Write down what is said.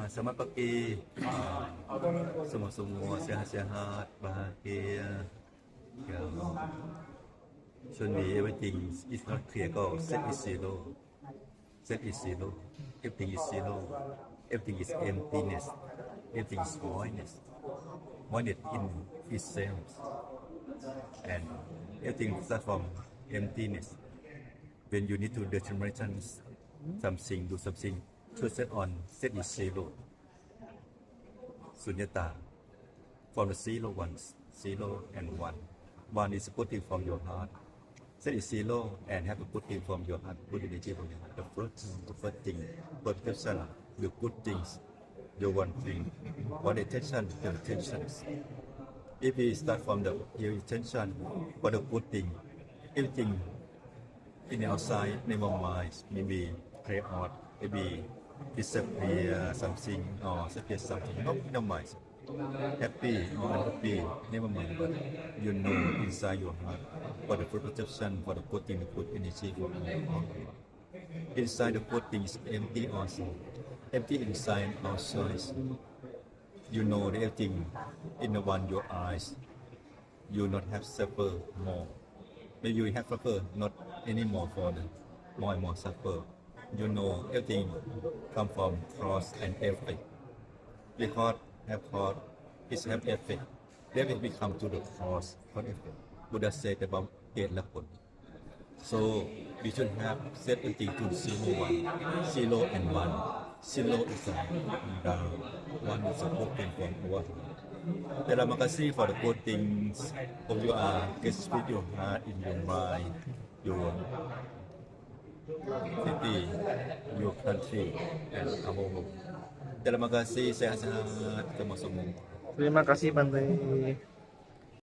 Selamat pagi. Semua-semua sehat-sehat, bahagia. Ya. Suddenly everything is not clear. Go set is zero. Set is zero. Everything is zero. Everything is emptiness. Everything is voidness. Voidness in itself. And everything starts from emptiness. When you need to determine something, do something, to set on set is zero. Sunyata. From the zero ones, zero and one. One is putting from your heart. Set is zero and have to put in from your heart, good energy from your heart. The first thing, perception, the good things, the one thing. For the attention, the intentions. If we start from the your intention for the good thing, everything in the outside, never mind, maybe play out, maybe disappear something or disappear something, no mind. Happy or unhappy, never mind, but you know inside your heart for the good perception, for the good thing, the good energy for all. Inside the good thing is empty also. Empty inside also is, you know the everything in the one your eyes, you not have suffer more. Maybe you have suffer not anymore for the more and more suffer. You know everything come from cause and effect. Because have cause, it have effect. Then it become to the cause effect. Buddha said about เหตุและผล So we should have set everything to zero one, zero and one. Zero is a down, one is a open from our heart. Terima kasih for the good things of you are get with your heart in your mind, your city, your country, and our home. Terima kasih, sehat-sehat semua. Terima kasih Bante.